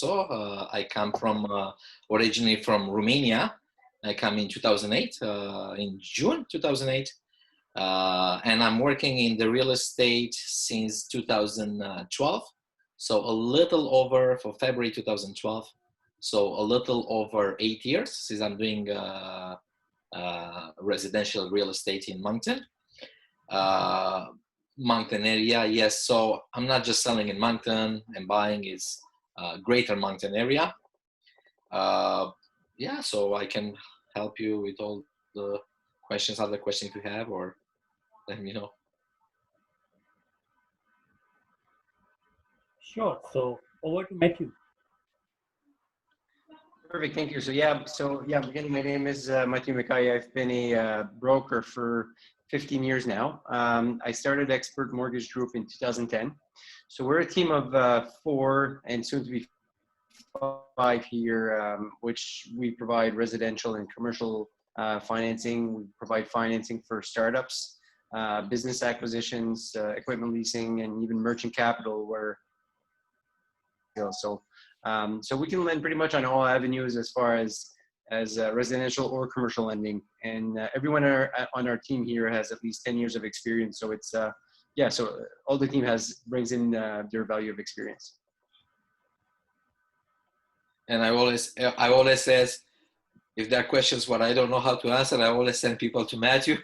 I come from originally from Romania. I come in 2008, in June 2008, and I'm working in the real estate since 2012. So a little over for February 2012. So a little over 8 years since I'm doing residential real estate in Moncton. Moncton area, yes. So I'm not just selling in Moncton and buying, it's greater Moncton area. Yeah, so I can help you with all the questions, other questions you have, or let me know. Sure. So over to Mathieu. Perfect, thank you. So again, my name is Mathieu McCaie. I've been a broker for 15 years now. I started Expert Mortgage Group in 2010. So we're a team of 4 and soon to be 5 here, which we provide residential and commercial financing. We provide financing for startups, business acquisitions, equipment leasing, and even merchant capital where, so we can lend pretty much on all avenues as far as residential or commercial lending. And everyone on our team here has at least 10 years of experience. So it's, so all the team brings in their value of experience. And I always says, if there are questions what I don't know how to answer, I always send people to Mathieu.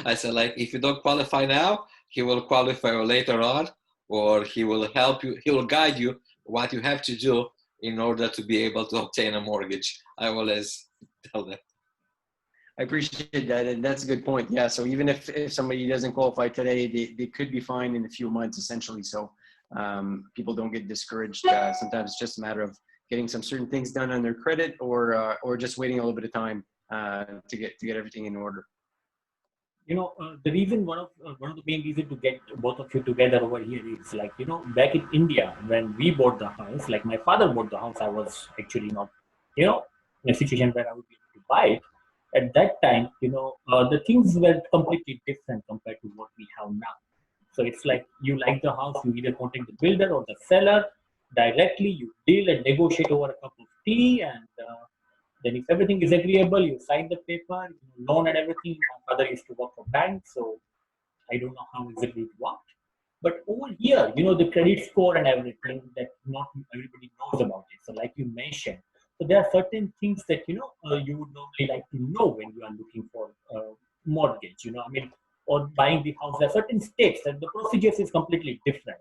I said, like, if you don't qualify now, he will qualify later on, or he will help you, he will guide you what you have to do in order to be able to obtain a mortgage. I always tell them. I appreciate that, and that's a good point. Yeah, so even if somebody doesn't qualify today, they could be fine in a few months, essentially. So people don't get discouraged. Sometimes it's just a matter of getting some certain things done on their credit, or just waiting a little bit of time to get everything in order. You know, the reason one of the main reasons to get both of you together over here is, like, you know, back in India when we bought the house, like my father bought the house, I was actually not, you know, in a situation where I would be able to buy it. At that time, you know, the things were completely different compared to what we have now. So it's like you like the house, you either contact the builder or the seller directly, you deal and negotiate over a cup of tea, and then if everything is agreeable, you sign the paper, loan and everything. My father used to work for bank, so I don't know how exactly it worked. But over here, you know, the credit score and everything that not everybody knows about it. So like you mentioned, so there are certain things that, you know, you would normally like to know when you are looking for mortgage, you know, I mean, or buying the house. There are certain steps that the procedures is completely different.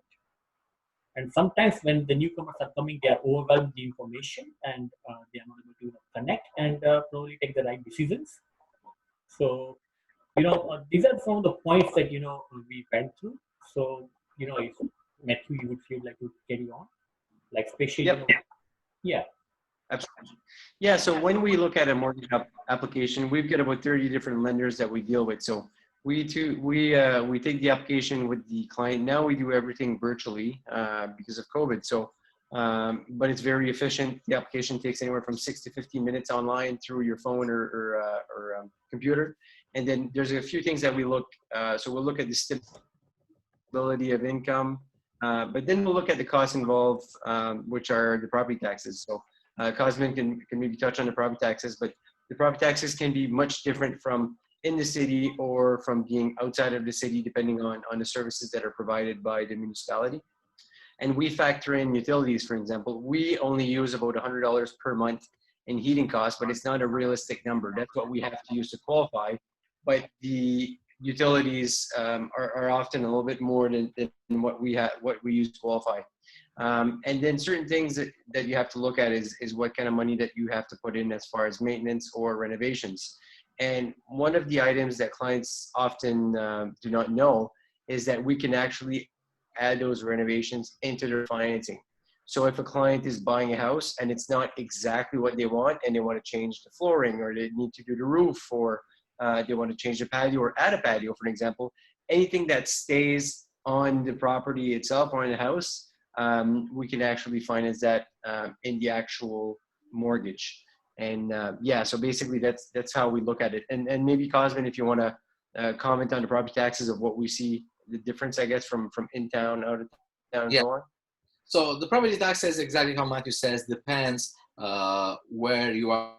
And sometimes when the newcomers are coming, they are overwhelmed with the information, and they are not able to connect and probably take the right decisions. So, you know, these are some of the points that, you know, we went through. So, you know, if Mathieu, you would feel like to carry on, like especially, Yep. You know, yeah. Absolutely. Yeah, so when we look at a mortgage application, we've got about 30 different lenders that we deal with. So we take the application with the client. Now we do everything virtually because of COVID. So, but it's very efficient. The application takes anywhere from 6 to 15 minutes online through your phone or computer. And then there's a few things that we look. So we'll look at the stability of income, but then we'll look at the costs involved, which are the property taxes. So Cosmin can maybe touch on the property taxes, but the property taxes can be much different from in the city or from being outside of the city, depending on the services that are provided by the municipality. And we factor in utilities, for example. We only use about $100 per month in heating costs, but it's not a realistic number. That's what we have to use to qualify. But the utilities are often a little bit more than what we use to qualify. And then certain things that you have to look at is what kind of money that you have to put in as far as maintenance or renovations. And one of the items that clients often do not know is that we can actually add those renovations into their financing. So if a client is buying a house and it's not exactly what they want, and they want to change the flooring, or they need to do the roof, or they want to change the patio or add a patio, for example, anything that stays on the property itself or in the house, we can actually finance that in the actual mortgage. And so basically that's how we look at it. And maybe Cosmin, if you want to comment on the property taxes of what we see, the difference, I guess, from in town, out of town, and so on. So the property tax is exactly how Matthew says, depends where you are.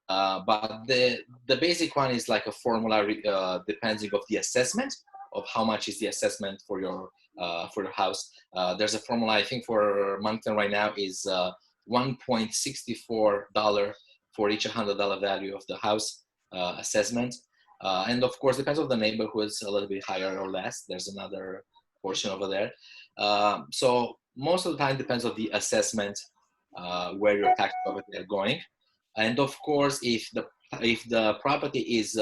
But the basic one is like a formula depending of the assessment of how much is the assessment for your house. There's a formula I think for Moncton right now is $1.64 for each $100 value of the house assessment. And of course, depends on the neighborhoods, a little bit higher or less. There's another portion over there. So most of the time depends on the assessment where your tax property are going. And of course, if the property is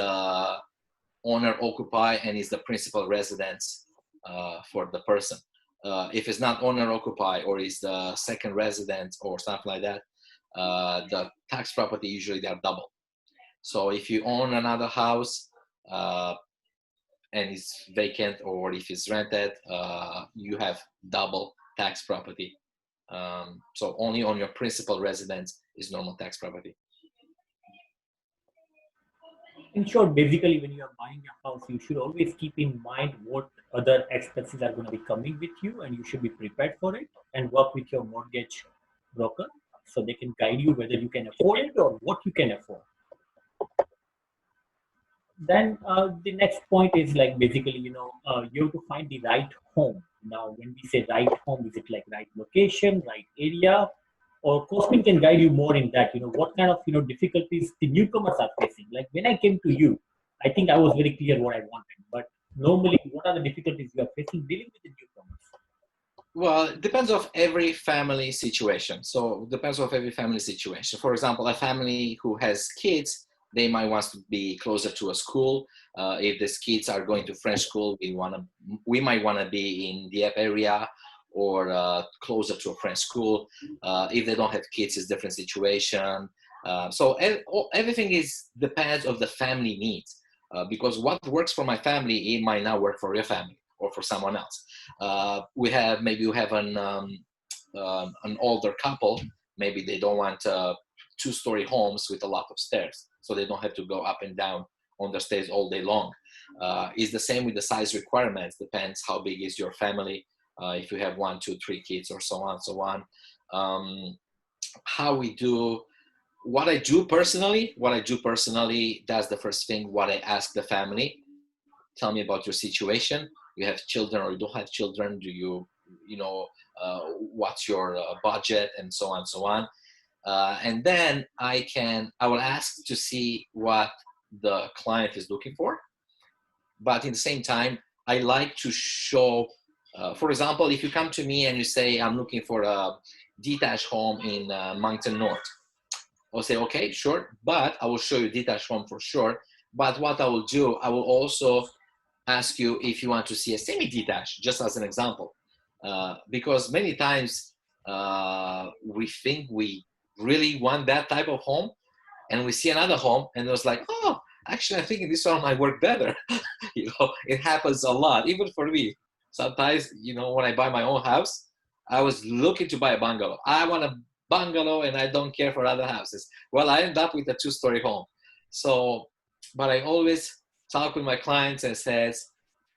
owner occupied and is the principal residence for the person. If it's not owner occupied or is the second residence or something like that, the tax property usually they are double. So if you own another house and it's vacant or if it's rented, you have double tax property. So only on your principal residence is normal tax property. In short, basically, when you are buying a house, you should always keep in mind what other expenses are going to be coming with you, and you should be prepared for it and work with your mortgage broker so they can guide you whether you can afford it or what you can afford. Then the next point is like basically, you have to find the right home. Now, when we say right home, is it like right location, right area? Or Cosmin can guide you more in that, what kind of, difficulties the newcomers are facing. Like when I came to you, I think I was very clear what I wanted. But normally, what are the difficulties you are facing dealing with the newcomers? Well, it depends of every family situation. So it depends of every family situation. For example, a family who has kids, they might want to be closer to a school. If these kids are going to French school, we might want to be in the area or closer to a French school. If they don't have kids, it's a different situation. So everything depends of the family needs. Because what works for my family, it might not work for your family or for someone else. Maybe you have an older couple. Maybe they don't want two-story homes with a lot of stairs, so they don't have to go up and down on the stairs all day long. It's the same with the size requirements. Depends how big is your family. If you have 1, 2, 3 kids or so on, so on. What I do personally, that's the first thing, what I ask the family. Tell me about your situation. You have children or you don't have children? Do what's your budget and so on, so on. And then I will ask to see what the client is looking for. But in the same time, I like to show, for example, if you come to me and you say, I'm looking for a detached home in Moncton North, I'll say, okay, sure, but I will show you detached home for sure. But what I will do, I will also ask you if you want to see a semi-detached, just as an example. Because many times we think we really want that type of home, and we see another home and it was like, oh, actually I think this one might work better. It happens a lot, even for me. Sometimes, when I buy my own house, I was looking to buy a bungalow. I want a bungalow and I don't care for other houses. Well, I end up with a 2-story home. So, but I always talk with my clients and says,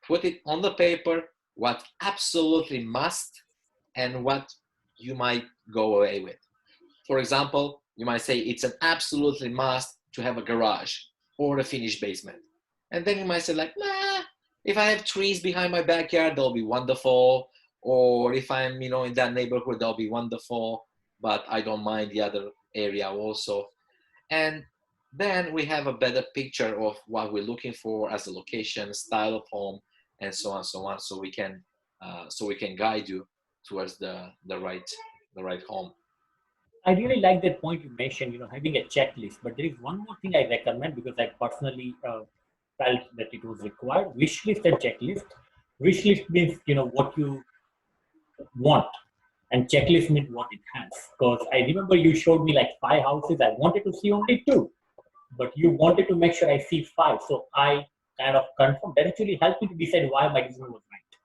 put it on the paper, what absolutely must and what you might go away with. For example, you might say it's an absolutely must to have a garage or a finished basement. And then you might say like, nah, if I have trees behind my backyard, they'll be wonderful. Or if I'm, in that neighborhood, they'll be wonderful, but I don't mind the other area also. And then we have a better picture of what we're looking for as a location, style of home, and so on, so on. So we can guide you towards the right home. I really like that point you mentioned, having a checklist. But there is one more thing I recommend because I personally felt that it was required: wish list and checklist. Wish list means what you want, and checklist means what it has. Because I remember you showed me like 5 houses. I wanted to see only 2, but you wanted to make sure I see 5. So I kind of confirmed. That actually helped me to decide why my decision was right.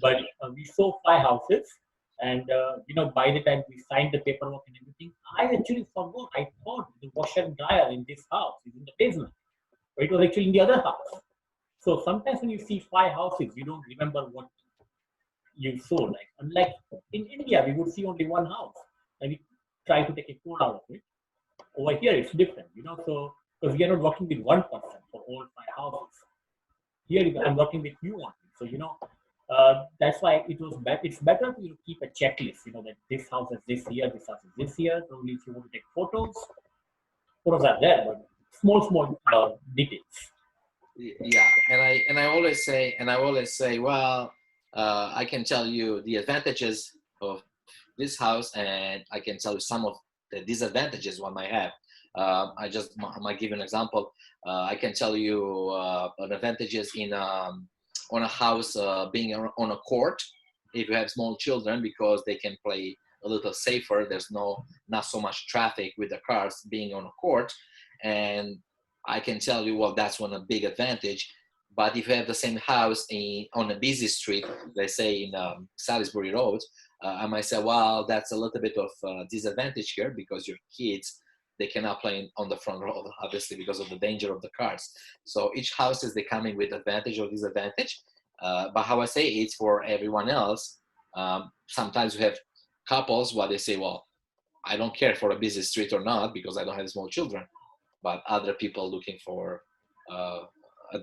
But we saw 5 houses. And, by the time we signed the paperwork and everything, I actually forgot. I thought the washer and dryer in this house is in the basement, but it was actually in the other house. So sometimes when you see 5 houses, you don't remember what you saw. Like unlike in India, we would see only one house and we try to take a quote out of it. Over here, it's different, So because we are not working with one person for all 5 houses. Here, I'm working with you only. So that's why it was better. It's better to keep a checklist. That this house is this year, this house is this year. Only if you want to take photos are there, but small details. Yeah, and I always say, well, I can tell you the advantages of this house, and I can tell you some of the disadvantages one might have. I might give you an example. I can tell you an advantages in on a house being on a court if you have small children, because they can play a little safer. There's not so much traffic with the cars being on a court, and I can tell you, well, that's one a big advantage. But if you have the same house on a busy street, let's say in Salisbury Road, I might say, well, that's a little bit of disadvantage here because your kids, they cannot play on the front row, obviously, because of the danger of the cars. So each house is coming with advantage or disadvantage. But how I say it's for everyone else. Sometimes we have couples where they say, well, I don't care for a busy street or not because I don't have small children. But other people looking for a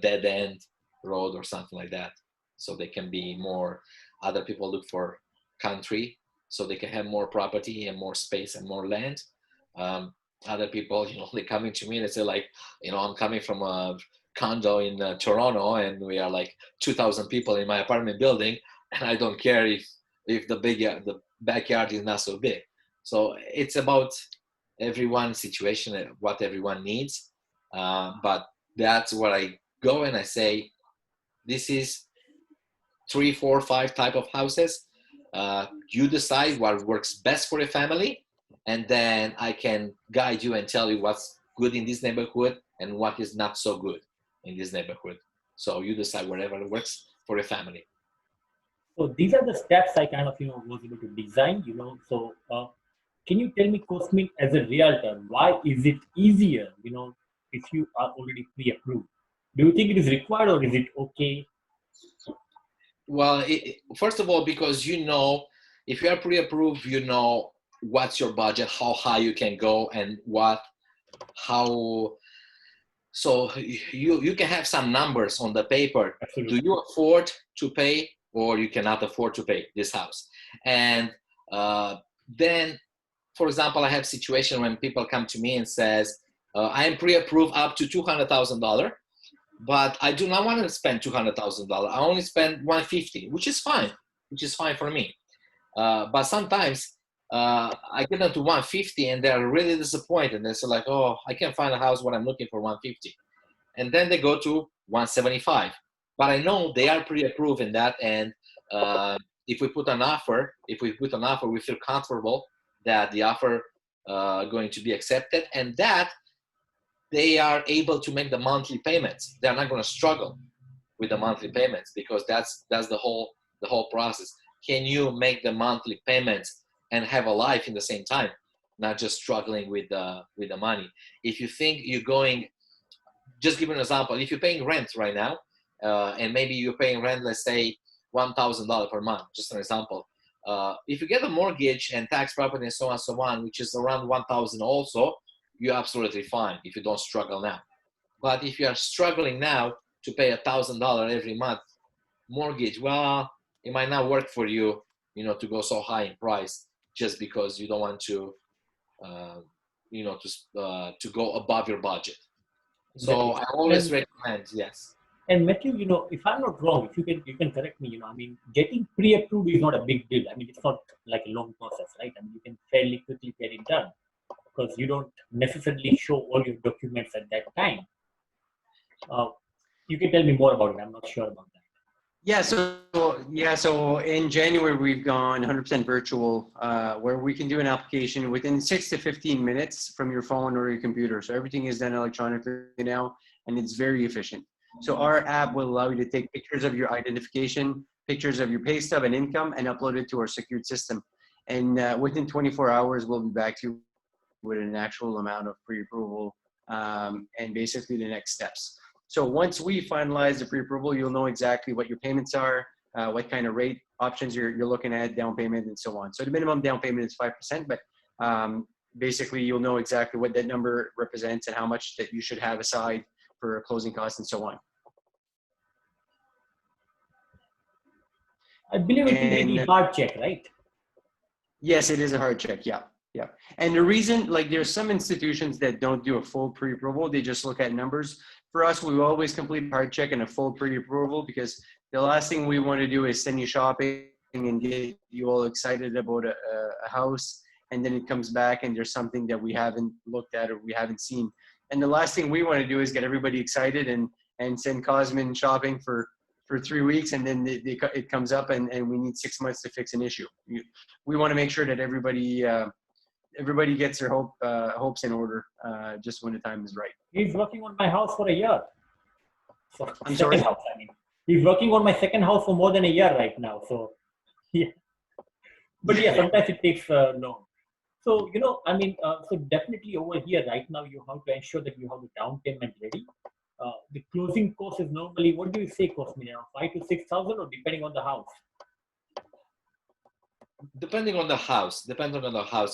dead end road or something like that. So they can be more, other people look for country so they can have more property and more space and more land. Other people, they coming to me and they say like, I'm coming from a condo in Toronto and we are like 2,000 people in my apartment building and I don't care if the backyard is not so big. So it's about everyone's situation, what everyone needs. But that's where I go and I say, this is 3, 4, 5 type of houses. You decide what works best for your family, and then I can guide you and tell you what's good in this neighborhood and what is not so good in this neighborhood. So you decide whatever works for your family. So these are the steps I kind of, was able to design, So can you tell me, Cosmin, as a realtor, why is it easier, if you are already pre-approved? Do you think it is required or is it okay? Well, first of all, because if you are pre-approved, what's your budget, how high you can go, and so you can have some numbers on the paper. Absolutely. Do you afford to pay or you cannot afford to pay this house? And then, for example, I have situation when people come to me and says, I am pre-approved up to $200,000, but I do not want to spend $200,000. I only spend $150,000, which is fine for me. But sometimes I get them to $150,000 and they're really disappointed. They say like, oh, I can't find a house what I'm looking for $150,000. And then they go to $175,000. But I know they are pre-approved in that. And if we put an offer, we feel comfortable that the offer going to be accepted and that they are able to make the monthly payments. They're not going to struggle with the monthly payments because that's the whole process. Can you make the monthly payments and have a life in the same time, not just struggling with the money? If you think you're going, just give an example. If you're paying rent right now, and maybe you're paying rent, let's say $1,000 per month, just an example. If you get a mortgage and tax property and so on, which is around $1,000 also, you're absolutely fine if you don't struggle now. But if you are struggling now to pay $1,000 every month mortgage, well, it might not work for you, to go so high in price just because you don't want to, to go above your budget. So I always recommend, yes. And Matthew, if I'm not wrong, if you can correct me, getting pre-approved is not a big deal. It's not like a long process, right? You can fairly quickly get it done because you don't necessarily show all your documents at that time. You can tell me more about it. I'm not sure about that. So in January, we've gone 100% virtual, where we can do an application within 6 to 15 minutes from your phone or your computer. So everything is done electronically now, and it's very efficient. So our app will allow you to take pictures of your identification, pictures of your pay stub and income, and upload it to our secured system. And within 24 hours, we'll be back to you with an actual amount of pre-approval and basically the next steps. So once we finalize the pre-approval, you'll know exactly what your payments are, what kind of rate options you're looking at, down payment, and so on. So the minimum down payment is 5%, but basically you'll know exactly what that number represents and how much that you should have aside for closing costs and so on. I believe it is a hard check, right? Yes, it is a hard check. Yeah. Yeah. And the reason, like, there's some institutions that don't do a full pre-approval. They just look at numbers. For us, we always complete a hard check and a full pre-approval, because the last thing we want to do is send you shopping and get you all excited about a house. And then it comes back and there's something that we haven't looked at or we haven't seen. And the last thing we want to do is get everybody excited and send Cosmin shopping for 3 weeks, and then it comes up and we need 6 months to fix an issue. We want to make sure that everybody gets their hopes in order just when the time is right. He's working on my house for a year. So I'm sorry? house, I mean. He's working on my second house for more than a year right now. So, yeah. But yeah, sometimes it takes long. So, I mean, so definitely over here right now, you have to ensure that you have the down payment ready. The closing cost is normally, what do you say, Cosmin, 5,000 to 6,000, or depending on the house? Depending on the house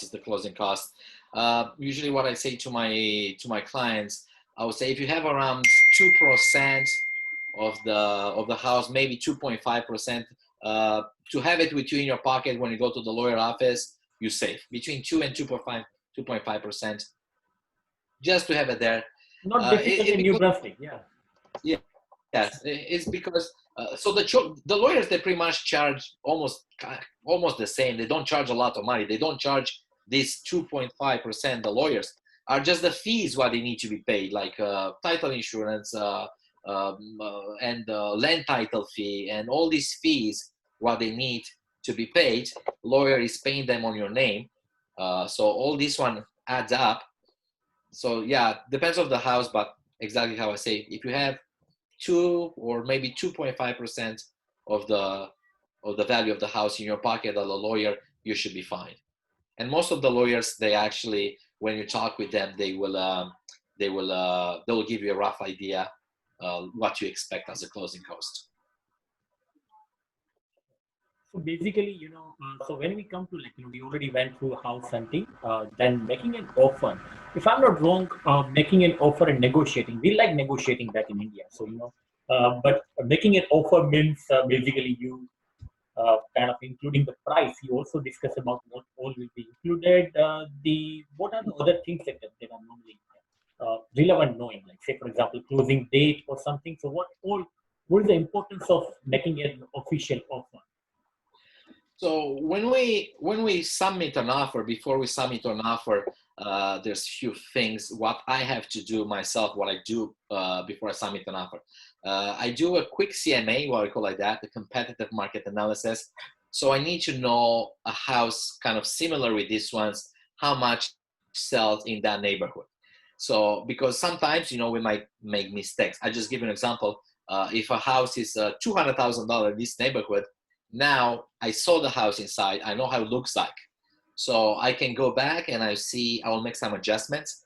is the closing cost. Usually what I say to my clients, I would say if you have around 2% of the house, maybe 2.5%, to have it with you in your pocket when you go to the lawyer office, you save between 2 and 2.5%, just to have it there. Not difficult in New Brunswick, yeah. Yeah, yes, it's because so the lawyers, they pretty much charge almost the same. They don't charge a lot of money. They don't charge this 2.5%. The lawyers are just the fees what they need to be paid, like title insurance and land title fee, and all these fees what they need to be paid. Lawyer is paying them on your name, so all this one adds up. So yeah, depends on the house, but exactly how I say, if you have 2 or maybe 2.5% of the value of the house in your pocket as a lawyer, you should be fine. And most of the lawyers, they actually, when you talk with them, they will give you a rough idea what you expect as a closing cost. So basically, so when we come to we already went through house hunting, then making an offer. If I'm not wrong, making an offer and negotiating. We like negotiating back in India. So, but making an offer means basically you kind of including the price. You also discuss about what all will be included. What are the other things that are normally relevant knowing? Like say, for example, closing date or something. So what is the importance of making an official offer? So when we submit an offer, before we submit an offer, there's few things what I have to do myself, what I do before I submit an offer. I do a quick CMA, what I call like that, the competitive market analysis. So I need to know a house kind of similar with this one's, how much sells in that neighborhood. So because sometimes, we might make mistakes. I just give you an example. If a house is $200,000 in this neighborhood, now I saw the house inside, I know how it looks like. So I can go back and I'll make some adjustments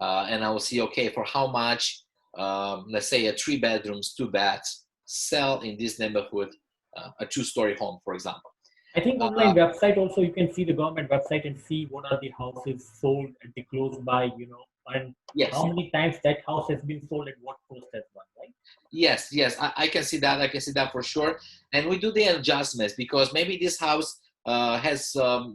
and I will see, okay, for how much, let's say a 3 bedrooms, 2 baths sell in this neighborhood, a 2-story home, for example. I think online website also, you can see the government website and see what are the houses sold at the close by, and yes, how many times that house has been sold at what cost as well, right? Yes, I can see that. I can see that for sure. And we do the adjustments because maybe this house has a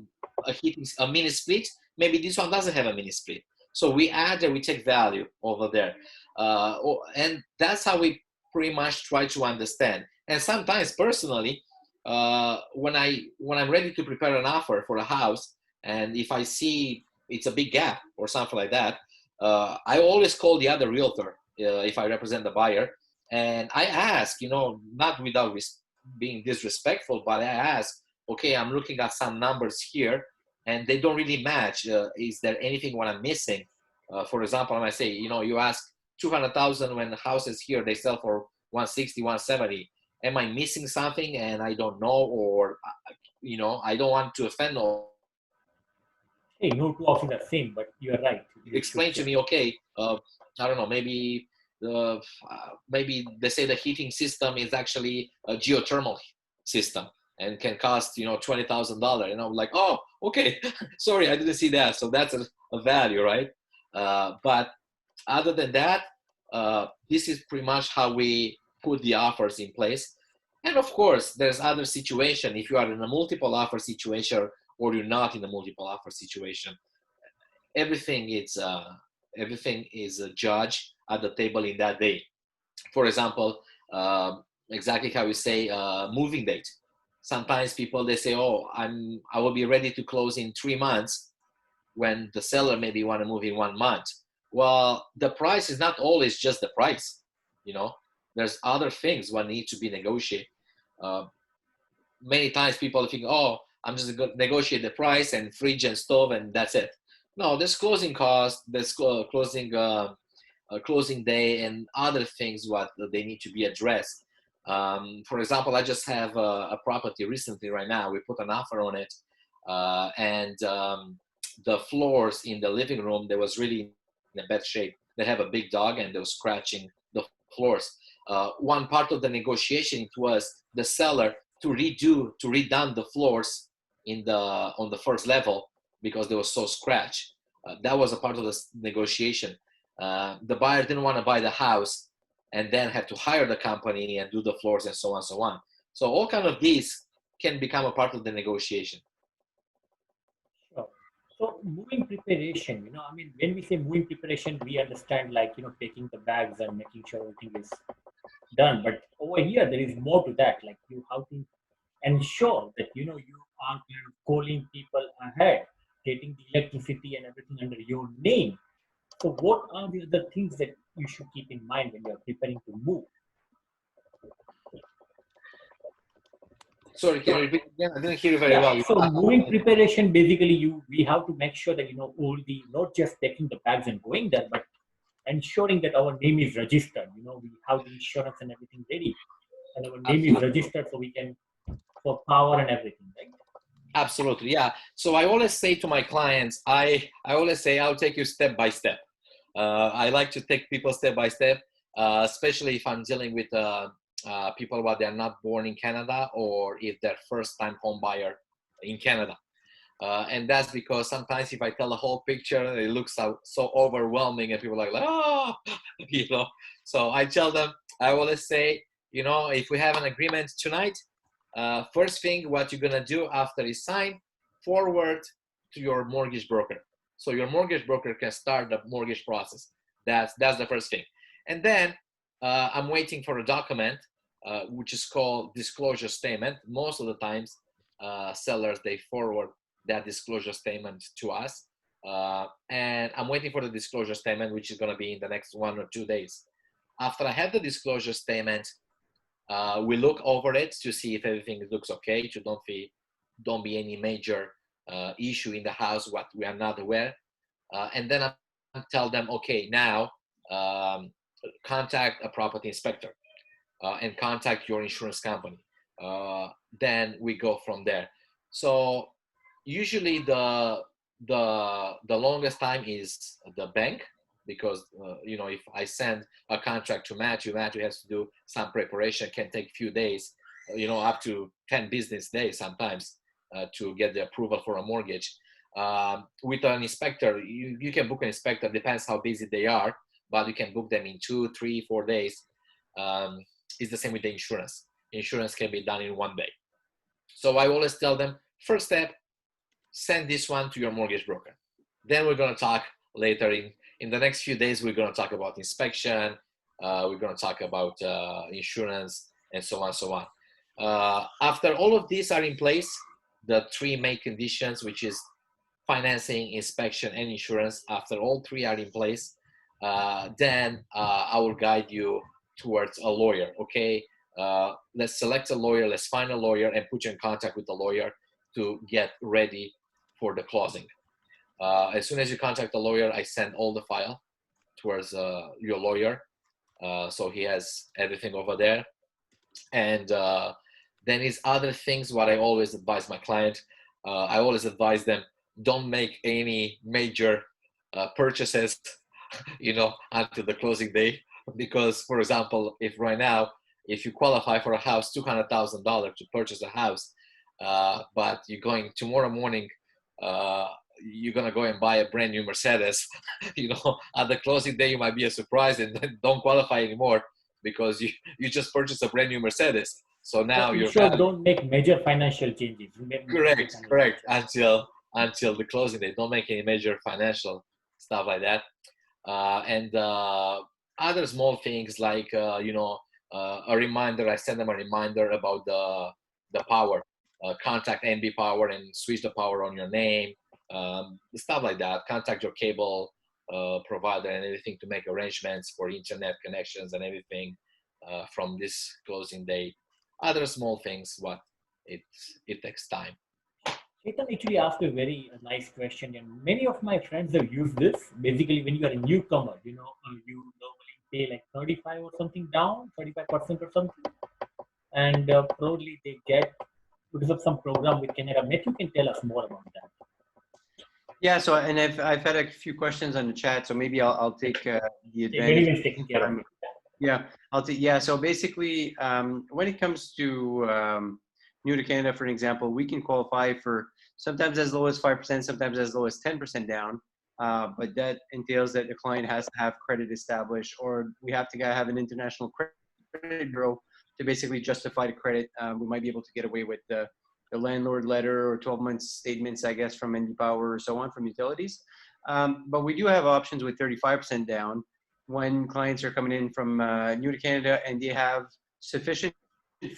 mini split. Maybe this one doesn't have a mini split. So we add and we take value over there. And that's how we pretty much try to understand. And sometimes personally, when I'm ready to prepare an offer for a house, and if I see it's a big gap or something like that, I always call the other realtor if I represent the buyer. And I ask, not without being disrespectful, but I ask, okay, I'm looking at some numbers here and they don't really match. Is there anything what I'm missing? For example, I might say, you ask 200,000 when the houses here, they sell for 160, 170. Am I missing something and I don't know, or, I don't want to offend or. Hey, no two options are same, but you're right. Explain to me, okay, I don't know, maybe they say the heating system is actually geothermal system and can cost, you know, $20,000. And I'm like, oh, okay, sorry, I didn't see that. So that's a value, right? But other than that, this is pretty much how we put the offers in place. And of course, there's other situation. If you are in a multiple offer situation or you're not in a multiple offer situation, everything is judged at the table in that day. For example, exactly how you say moving date. Sometimes people, they say, oh, I will be ready to close in 3 months, when the seller maybe want to move in 1 month. Well, the price is not always just the price. You know, there's other things what need to be negotiated. Many times people think, oh, I'm just going to negotiate the price and fridge and stove and that's it. No, there's closing costs, there's closing day and other things what they need to be addressed. For example, I just have a property recently right now. We put an offer on it, and the floors in the living room, they was really in a bad shape. They have a big dog and they were scratching the floors. One part of the negotiation, it was the seller to redone the floors on the first level because they were so scratched. That was a part of the negotiation. The buyer didn't want to buy the house and then have to hire the company and do the floors and so on and so on. So all kind of these can become a part of the negotiation. Sure. So moving preparation, I mean, when we say moving preparation, we understand like, taking the bags and making sure everything is done. But over here, there is more to that. Like you have to ensure that, you are kind of calling people ahead, getting the electricity and everything under your name. So what are the other things that you should keep in mind when you are preparing to move? Sorry, can you repeat again? I didn't hear you very well. So moving preparation, basically we have to make sure that, all the, not just taking the bags and going there, but ensuring that our name is registered. We have the insurance and everything ready. And our name is registered so we can, for power and everything, right? Absolutely, yeah. So I always say to my clients, I always say, I'll take you step by step. I like to take people step by step, especially if I'm dealing with people who they're not born in Canada or if they're first time home buyer in Canada. And that's because sometimes if I tell the whole picture, it looks so overwhelming and people are like, oh, So I tell them, I always say, if we have an agreement tonight, first thing what you're gonna do after is sign, forward to your mortgage broker. So your mortgage broker can start the mortgage process. That's the first thing. And then I'm waiting for a document, which is called disclosure statement. Most of the times, sellers, they forward that disclosure statement to us. And I'm waiting for the disclosure statement, which is gonna be in the next 1 or 2 days. After I have the disclosure statement, we look over it to see if everything looks okay, to don't be any major issue in the house what we are not aware. And then I tell them, okay, now contact a property inspector and contact your insurance company. Then we go from there. So usually the longest time is the bank, because if I send a contract to Mathieu has to do some preparation, can take a few days, up to 10 business days sometimes to get the approval for a mortgage. With an inspector, you can book an inspector, depends how busy they are, but you can book them in 2, 3, 4 days. It's the same with the insurance. Insurance can be done in 1 day. So I always tell them, first step, send this one to your mortgage broker. Then we're going to talk later in the next few days. We're going to talk about inspection. We're going to talk about insurance and so on and so on. After all of these are in place, the 3 main conditions, which is financing, inspection, and insurance, after all 3 are in place, then I will guide you towards a lawyer. Okay, let's select a lawyer, let's find a lawyer and put you in contact with the lawyer to get ready for the closing. As soon as you contact the lawyer, I send all the file towards your lawyer. So he has everything over there. And then is other things what I always advise my client. I always advise them, don't make any major purchases, until the closing day. Because, for example, if right now if you qualify for a house, $200,000 to purchase a house, but you're going tomorrow morning, you're gonna go and buy a brand new Mercedes. At the closing day, you might be a surprise and then don't qualify anymore because you just purchased a brand new Mercedes. So now So in your short, value. don't make major financial changes. Correct. Until the closing day, don't make any major financial stuff like that. And other small things like a reminder. I send them a reminder about the power. Contact NB Power and switch the power on your name. Stuff like that. Contact your cable provider and everything to make arrangements for internet connections and everything from this closing date. Other small things, but it takes time. Chetan actually asked a very nice question, and many of my friends have used this. Basically, when you are a newcomer, you normally pay like 35 or something down, 35% or something, and probably they get because of some program with Canada. Matthew can tell us more about that. Yeah, so and I've had a few questions on the chat, so maybe I'll take the Very advantage. well taken care of. Yeah, I'll take. Yeah, so basically, when it comes to new to Canada, for an example, we can qualify for sometimes as low as 5%, sometimes as low as 10% down. But that entails that the client has to have credit established, or we have to have an international credit bureau to basically justify the credit. We might be able to get away with the landlord letter or 12 months statements, I guess, from NB Power or so on from utilities. But we do have options with 35% down when clients are coming in from new to Canada and they have sufficient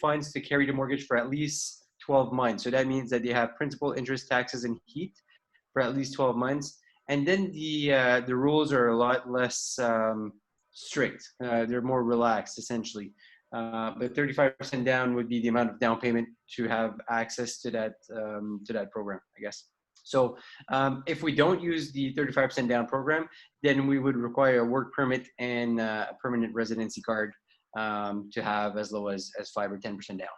funds to carry the mortgage for at least 12 months. So that means that they have principal, interest, taxes, and heat for at least 12 months. And then the rules are a lot less strict. They're more relaxed, essentially. But 35% down would be the amount of down payment to have access to that program, I guess. So if we don't use the 35% down program, then we would require a work permit and a permanent residency card to have as low as 5 or 10% down.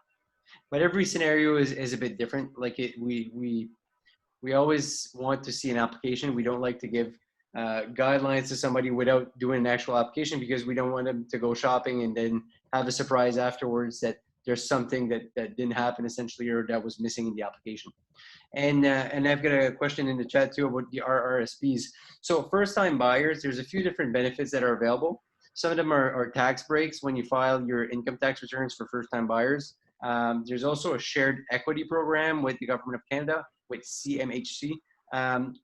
But every scenario is a bit different. Like we always want to see an application. We don't like to give guidelines to somebody without doing an actual application because we don't want them to go shopping and then have a surprise afterwards that there's something that didn't happen essentially or that was missing in the application. And I've got a question in the chat too about the RRSPs. So first-time buyers, there's a few different benefits that are available. Some of them are tax breaks when you file your income tax returns for first-time buyers. There's also a shared equity program with the Government of Canada, with CMHC,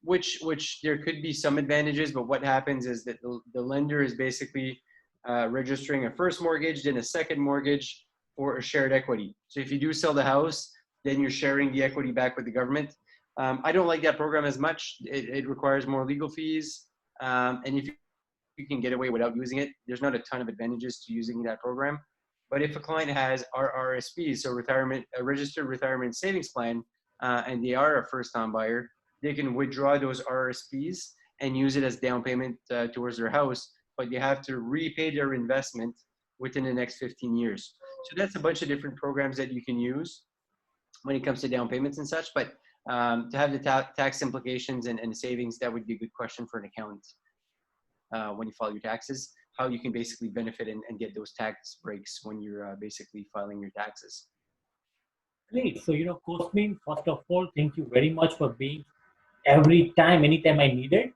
which there could be some advantages, but what happens is that the lender is basically registering a first mortgage, then a second mortgage for a shared equity. So if you do sell the house, then you're sharing the equity back with the government. I don't like that program as much. It requires more legal fees. And if you can get away without using it, there's not a ton of advantages to using that program. But if a client has RRSPs, so a registered retirement savings plan, and they are a first-time buyer, they can withdraw those RRSPs and use it as down payment towards their house, but they have to repay their investment within the next 15 years. So that's a bunch of different programs that you can use when it comes to down payments and such. But to have the tax implications and savings, that would be a good question for an accountant when you file your taxes, how you can basically benefit and get those tax breaks when you're basically filing your taxes. Great. So, Cosmin, first of all, thank you very much for being anytime I need it.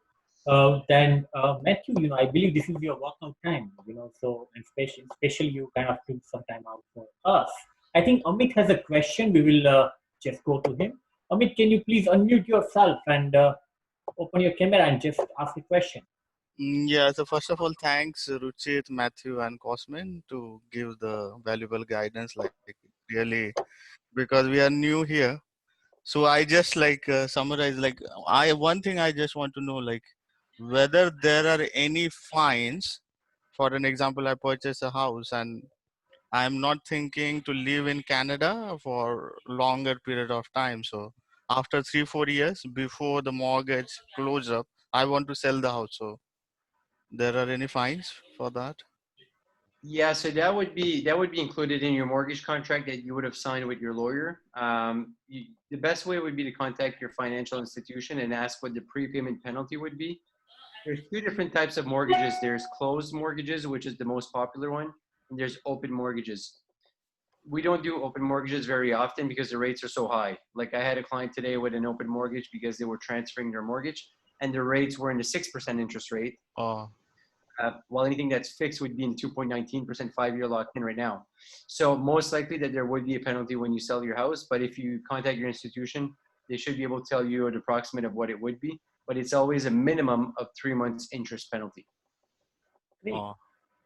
Then Matthew, I believe this is your workout time, so especially you kind of took some time out for us. I think Amit has a question. We will just go to him. Amit, can you please unmute yourself and open your camera and just ask a question? Yeah, so first of all, thanks Ruchit, Matthew, and Cosmin to give the valuable guidance, like really, because we are new here. So I just summarize, one thing I just want to know, whether there are any fines. For an example, I purchase a house and I'm not thinking to live in Canada for longer period of time. So after 3-4 years before the mortgage close up, I want to sell the house. So there are any fines for that? Yeah, so that would be included in your mortgage contract that you would have signed with your lawyer. The best way would be to contact your financial institution and ask what the prepayment penalty would be. There's two different types of mortgages. There's closed mortgages, which is the most popular one, and there's open mortgages. We don't do open mortgages very often because the rates are so high. Like I had a client today with an open mortgage because they were transferring their mortgage and the rates were in the 6% interest rate. Oh, While anything that's fixed would be in 2.19% 5-year locked in right now. So most likely that there would be a penalty when you sell your house, but if you contact your institution, they should be able to tell you an approximate of what it would be, but it's always a minimum of 3 months interest penalty. Great. oh,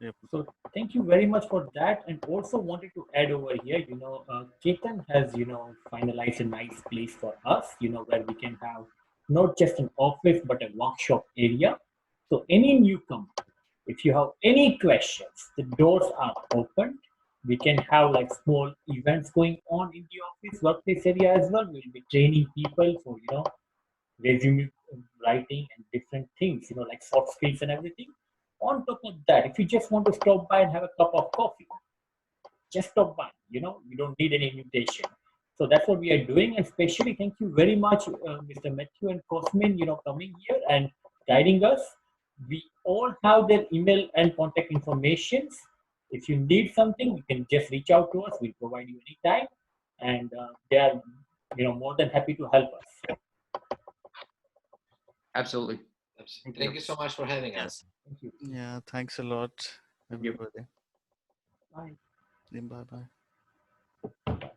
yep. So thank you very much for that. And also wanted to add over here, Ketan has, finalized a nice place for us, where we can have not just an office, but a workshop area. So any newcomer, if you have any questions, the doors are open. We can have like small events going on in the office workplace area as well. We'll be training people for, resume writing and different things, like soft skills and everything. On top of that, if you just want to stop by and have a cup of coffee, just stop by. You don't need any invitation. So that's what we are doing. And especially thank you very much, Mr. Mathieu and Cosmin, coming here and guiding us. We all have their email and contact informations. If you need something, you can just reach out to us. We'll provide you anytime. And they are, more than happy to help us. Absolutely. Thank you so much for having us. Thank you. Yeah, thanks a lot, Thank you. everybody. Bye. Bye bye.